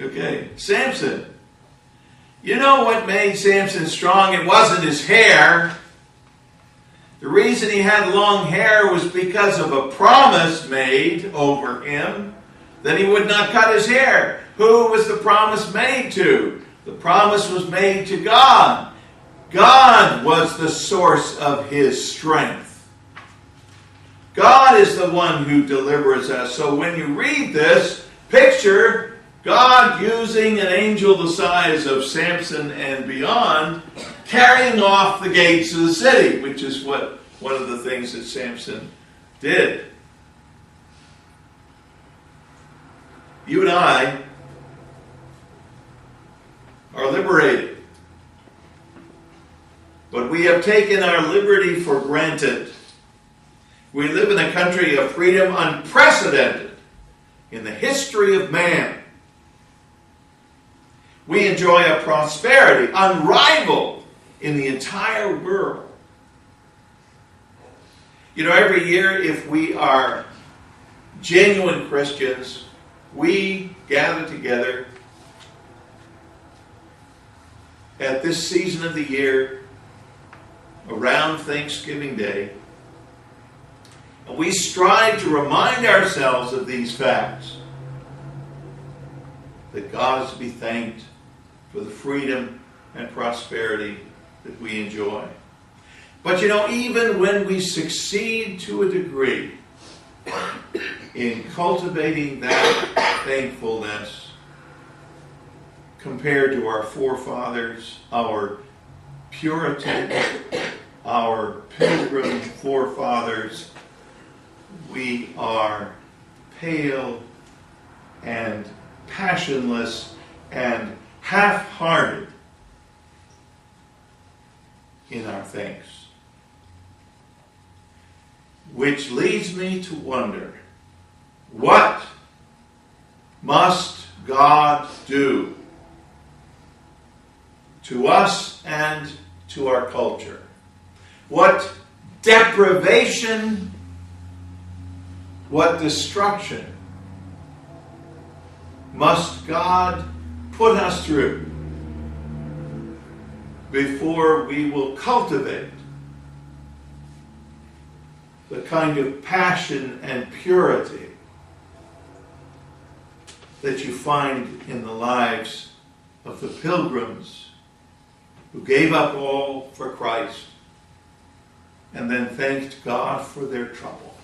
Okay, Samson. You know what made Samson strong? It wasn't his hair. The reason he had long hair was because of a promise made over him that he would not cut his hair. Who was the promise made to? The promise was made to God. God was the source of his strength. God is the one who delivers us. So when you read this, picture God using an angel the size of Samson and beyond, carrying off the gates of the city, which is what one of the things that Samson did. You and I are liberated. But we have taken our liberty for granted. We live in a country of freedom unprecedented in the history of man. We enjoy a prosperity unrivaled in the entire world. You know, every year, if we are genuine Christians, we gather together at this season of the year around Thanksgiving Day, and we strive to remind ourselves of these facts, that God is to be thanked for the freedom and prosperity that we enjoy. But you know, even when we succeed to a degree in cultivating that thankfulness compared to our forefathers, our Puritan, our Pilgrim forefathers, we are pale and passionless and half-hearted in our thanks. Which leads me to wonder, what must God do to us and to our culture? What deprivation, what destruction must God put us through before we will cultivate the kind of passion and purity that you find in the lives of the pilgrims who gave up all for Christ and then thanked God for their trouble?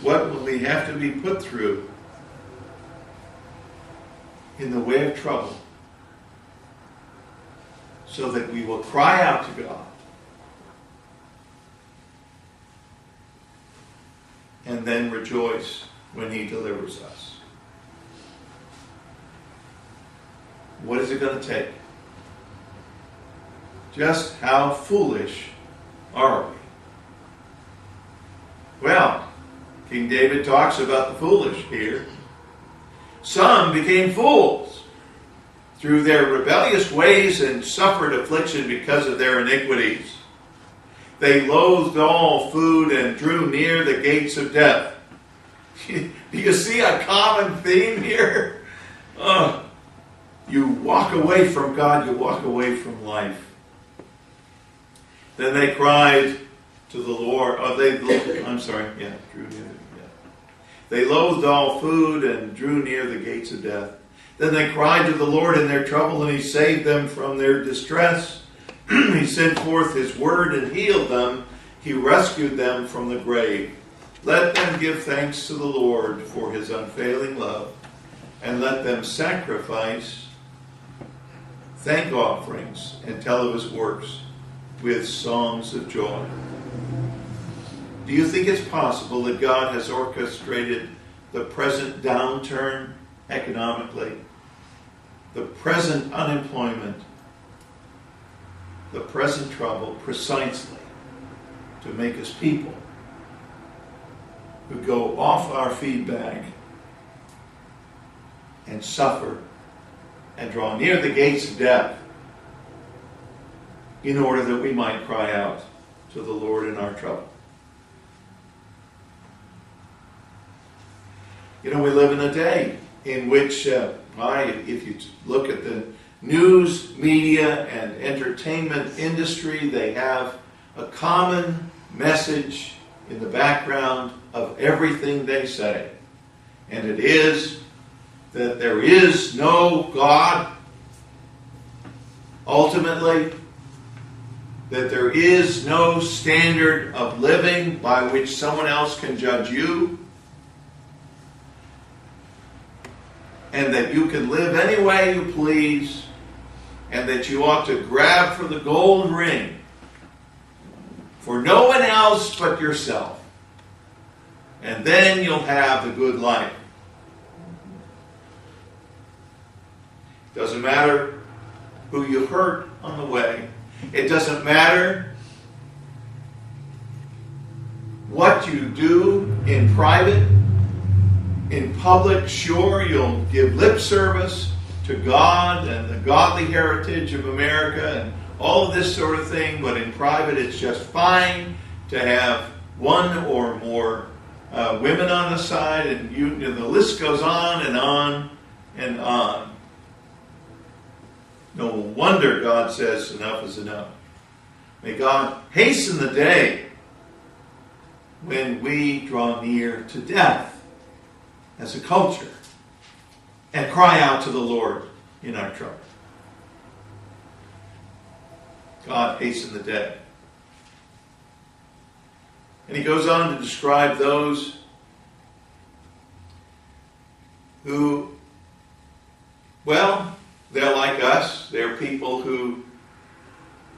What will we have to be put through in the way of trouble so that we will cry out to God and then rejoice when He delivers us? What is it going to take? Just how foolish are we? Well, King David talks about the foolish here. Some became fools through their rebellious ways and suffered affliction because of their iniquities. They loathed all food and drew near the gates of death. Do you see a common theme here? You walk away from God, you walk away from life. Then they cried to the Lord. Drew near. They loathed all food and drew near the gates of death. Then they cried to the Lord in their trouble, and He saved them from their distress. He sent forth His word and healed them. He rescued them from the grave. Let them give thanks to the Lord for His unfailing love, and let them sacrifice thank offerings and tell of His works with songs of joy. Do you think it's possible that God has orchestrated the present downturn economically, the present unemployment, the present trouble precisely to make us people who go off our feedback and suffer and draw near the gates of death in order that we might cry out to the Lord in our trouble? You know, we live in a day in which, if you look at the news, media, and entertainment industry, they have a common message in the background of everything they say. And it is that there is no God, ultimately, that there is no standard of living by which someone else can judge you, and that you can live any way you please, and that you ought to grab for the gold ring for no one else but yourself. And then you'll have the good life. Doesn't matter who you hurt on the way. It doesn't matter what you do in private. In public, sure, you'll give lip service to God and the godly heritage of America and all of this sort of thing, but in private it's just fine to have one or more women on the side, and the list goes on and on and on. No wonder God says enough is enough. May God hasten the day when we draw near to death as a culture and cry out to the Lord in our trouble. God hasten the day. And he goes on to describe those who, well, they're like us. They're people who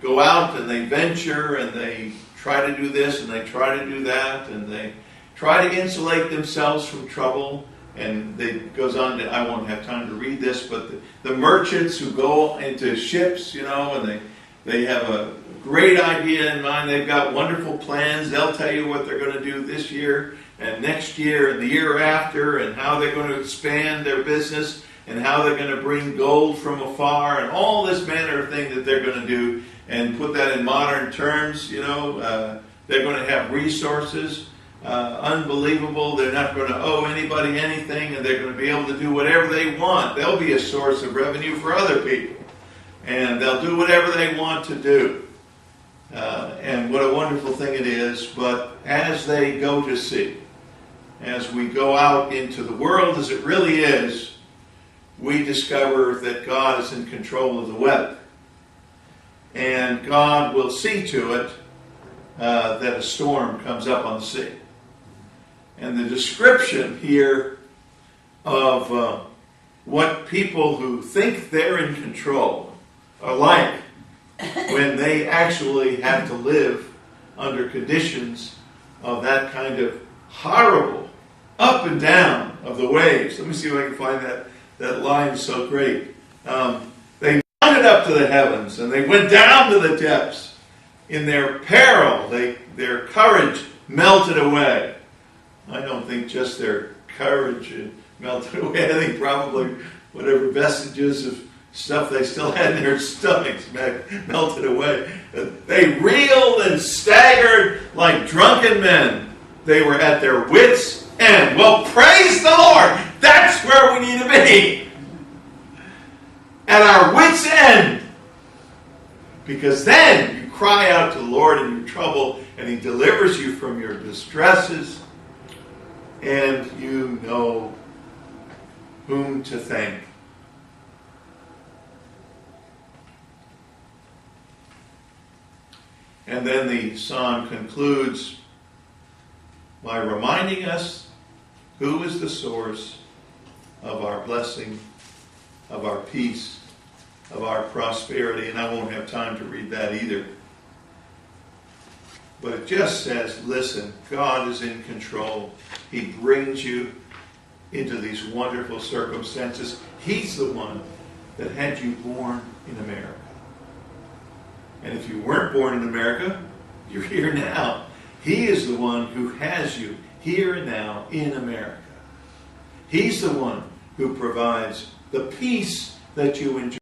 go out and they venture and they try to do this and they try to do that and they try to insulate themselves from trouble. And it goes on to, I won't have time to read this, but the merchants who go into ships, and they have a great idea in mind. They've got wonderful plans. They'll tell you what they're going to do this year and next year and the year after, and how they're going to expand their business and how they're going to bring gold from afar and all this manner of thing that they're going to do. And put that in modern terms, they're going to have resources. Unbelievable. They're not going to owe anybody anything, and they're going to be able to do whatever they want. They'll be a source of revenue for other people, and they'll do whatever they want to do. And what a wonderful thing it is. But as they go to sea, as we go out into the world as it really is, we discover that God is in control of the weather, and God will see to it that a storm comes up on the sea. And the description here of what people who think they're in control are like when they actually have to live under conditions of that kind of horrible up and down of the waves. Let me see if I can find that line so great. They mounted up to the heavens and they went down to the depths. In their peril, their courage melted away. I don't think just their courage melted away. I think probably whatever vestiges of stuff they still had in their stomachs melted away. They reeled and staggered like drunken men. They were at their wits' end. Well, praise the Lord! That's where we need to be. At our wits' end. Because then you cry out to the Lord in your trouble, and he delivers you from your distresses, and you know whom to thank. And then the psalm concludes by reminding us who is the source of our blessing, of our peace, of our prosperity. And I won't have time to read that either. But it just says, listen, God is in control. He brings you into these wonderful circumstances. He's the one that had you born in America. And if you weren't born in America, you're here now. He is the one who has you here and now in America. He's the one who provides the peace that you enjoy.